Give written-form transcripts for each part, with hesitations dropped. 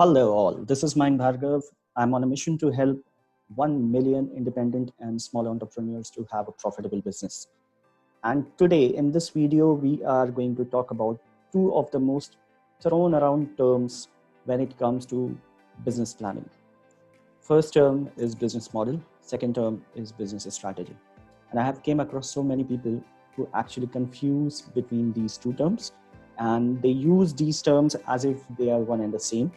Hello, all. This is Mayank Bhargav. I'm on a mission to help 1 million independent and small entrepreneurs to have a profitable business. And today, in this video, we are going to talk about two of the most thrown around terms when it comes to business planning. First term is business model, second term is business strategy. And I have came across so many people who actually confuse between these two terms, and they use these terms as if they are one and the same.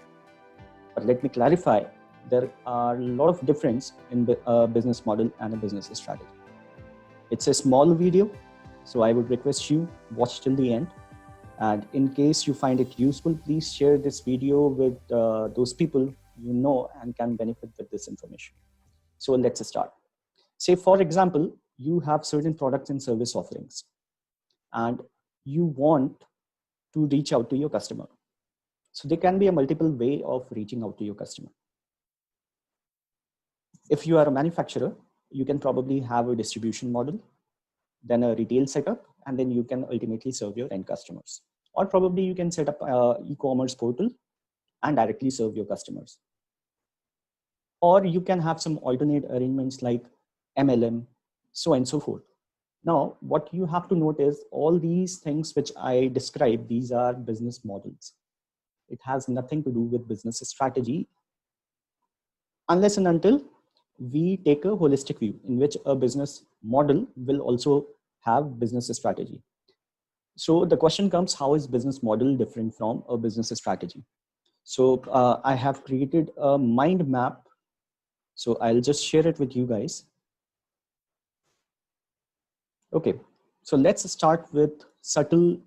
But let me clarify, there are a lot of difference in a business model and a business strategy. It's a small video, so I would request you watch till the end. And in case you find it useful, please share this video with those people you know and can benefit with this information. So let's start. Say, for example, you have certain products and service offerings, and you want to reach out to your customer. So there can be a multiple way of reaching out to your customer. If you are a manufacturer, you can probably have a distribution model, then a retail setup, and then you can ultimately serve your end customers. Or probably you can set up an e-commerce portal and directly serve your customers. Or you can have some alternate arrangements like MLM, so on and so forth. Now, what you have to note is all these things which I described, these are business models. It has nothing to do with business strategy unless and until we take a holistic view in which a business model will also have business strategy. So the question comes, how is business model different from a business strategy? So I have created a mind map. So I'll just share it with you guys. Okay, so let's start with subtle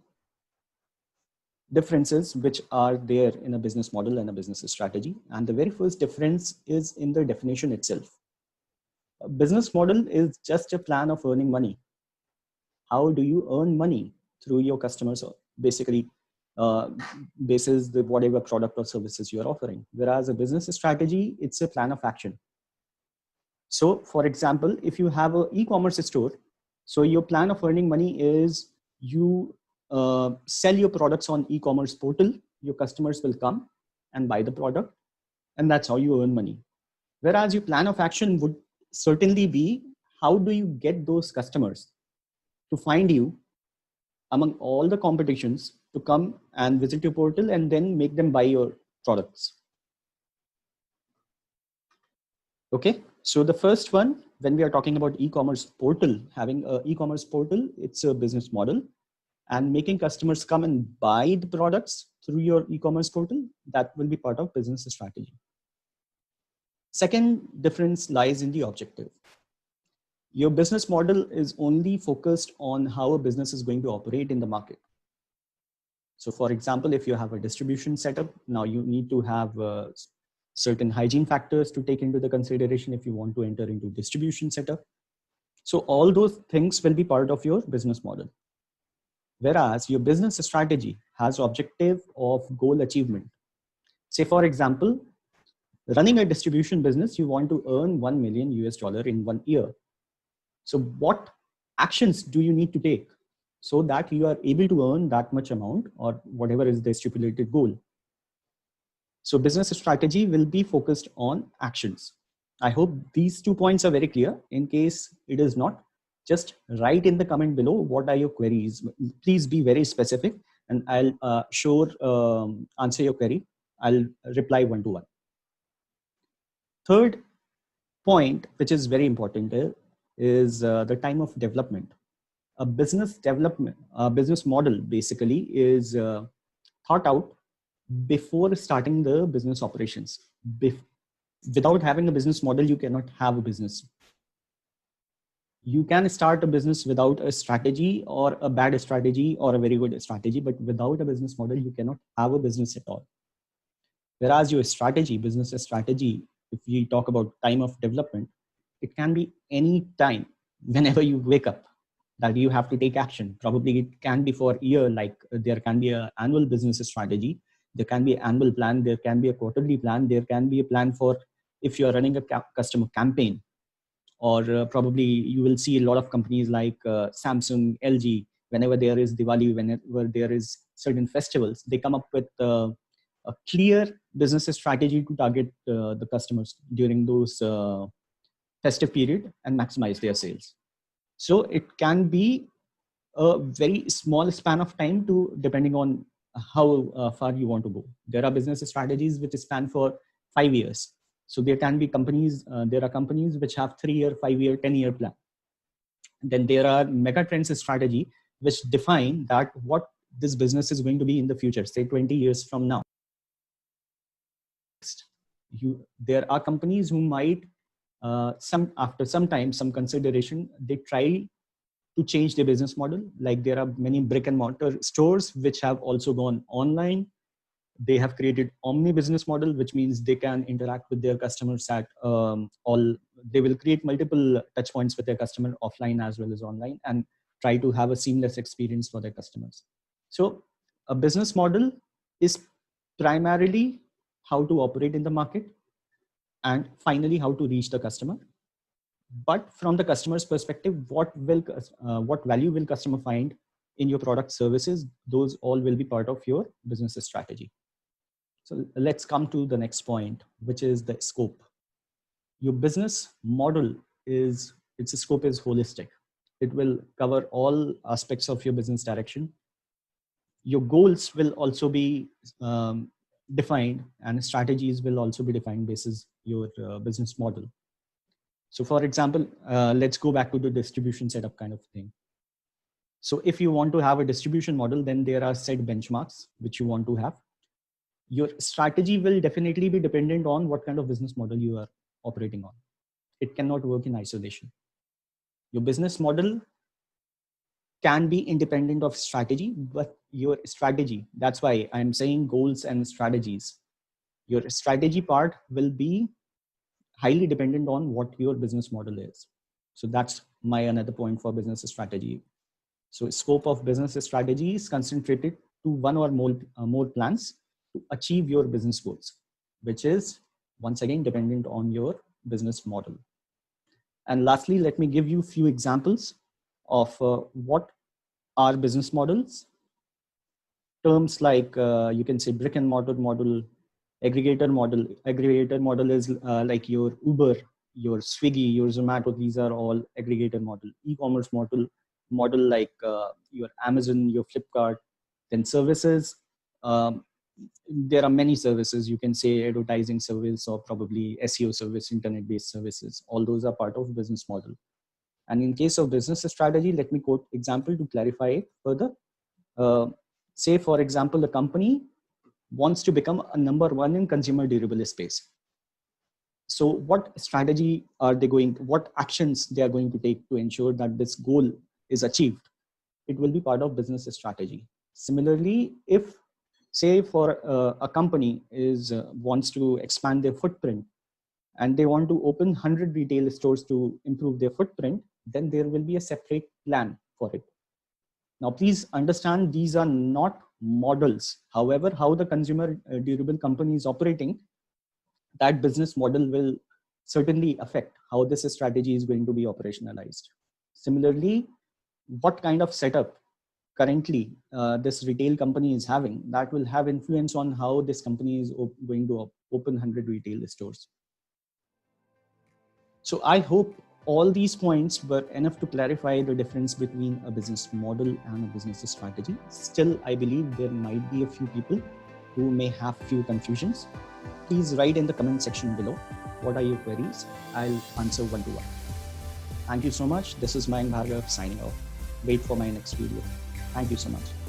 differences which are there in a business model and a business strategy. And the very first difference is in the definition itself. A business model is just a plan of earning money. How do you earn money through your customers? Basically, basis the whatever product or services you are offering. Whereas a business strategy, it's a plan of action. So for example, if you have an e-commerce store, so your plan of earning money is you sell your products on e-commerce portal, your customers will come and buy the product, and that's how you earn money. Whereas your plan of action would certainly be, how do you get those customers to find you among all the competitions to come and visit your portal and then make them buy your products? Okay, so the first one, when we are talking about e-commerce portal, having an e-commerce portal, it's a business model, and making customers come and buy the products through your e-commerce portal, that will be part of business strategy. Second difference lies in the objective. Your business model is only focused on how a business is going to operate in the market. So for example, if you have a distribution setup, now you need to have certain hygiene factors to take into the consideration if you want to enter into distribution setup. So all those things will be part of your business model. Whereas your business strategy has objective of goal achievement. Say for example, running a distribution business, you want to earn $1 million in 1 year. So what actions do you need to take so that you are able to earn that much amount or whatever is the stipulated goal? So business strategy will be focused on actions. I hope these 2 points are very clear. In case it is not, just write in the comment below what are your queries. Please be very specific and I'll answer your query. I'll reply one-to-one. Third point, which is very important, is the time of development. A business model basically is thought out before starting the business operations. Without having a business model, you cannot have a business. You can start a business without a strategy or a bad strategy or a very good strategy, but without a business model, you cannot have a business at all. Whereas your strategy, business strategy, if we talk about time of development, it can be any time, whenever you wake up, that you have to take action. Probably it can be for a year, like there can be an annual business strategy, there can be an annual plan, there can be a quarterly plan, there can be a plan for if you're running a customer campaign, or probably you will see a lot of companies like Samsung, LG, whenever there is Diwali, whenever there is certain festivals, they come up with a clear business strategy to target the customers during those festive period and maximize their sales. So it can be a very small span of time to depending on how far you want to go. There are business strategies which span for 5 years. So there can be companies, there are companies which have 3-year, 5-year, 10-year plan. Then there are mega trends strategy which define that what this business is going to be in the future, say 20 years from now. There are companies who might after some time, some consideration, they try to change their business model. Like there are many brick and mortar stores which have also gone online. They have created omni business model, which means they can interact with their customers at they will create multiple touch points with their customer offline as well as online and try to have a seamless experience for their customers. So a business model is primarily how to operate in the market and finally how to reach the customer. But from the customer's perspective, what value will customer find in your product services? Those all will be part of your business strategy. So let's come to the next point, which is the scope. Your business model its scope is holistic. It will cover all aspects of your business direction. Your goals will also be defined, and strategies will also be defined basis your business model. So for example, let's go back to the distribution setup kind of thing. So if you want to have a distribution model, then there are set benchmarks which you want to have. Your strategy will definitely be dependent on what kind of business model you are operating on. It cannot work in isolation. Your business model can be independent of strategy, but your strategy, that's why I'm saying goals and strategies. Your strategy part will be highly dependent on what your business model is. So that's my another point for business strategy. So scope of business strategy is concentrated to one or more plans to achieve your business goals, which is once again dependent on your business model. And lastly, let me give you a few examples of what are business models. Terms like you can say brick and mortar model, aggregator model. Aggregator model is like your Uber, your Swiggy, your Zomato. These are all aggregator model. E-commerce model like your Amazon, your Flipkart. Then services. There are many services. You can say advertising service or probably SEO service, internet-based services. All those are part of business model. And in case of business strategy, let me quote example to clarify it further. Say, for example, a company wants to become a number one in consumer durable space. So what strategy are they what actions they are going to take to ensure that this goal is achieved? It will be part of business strategy. Similarly, if say for a company wants to expand their footprint and they want to open 100 retail stores to improve their footprint, then there will be a separate plan for it. Now, please understand these are not models. However, how the consumer durable company is operating, that business model will certainly affect how this strategy is going to be operationalized. Similarly, what kind of setup currently this retail company is having, that will have influence on how this company is going to open 100 retail stores. So I hope all these points were enough to clarify the difference between a business model and a business strategy. Still, I believe there might be a few people who may have few confusions. Please write in the comment section below. What are your queries? I'll answer one to one. Thank you so much. This is Mayank Bhargav signing off. Wait for my next video. Thank you so much.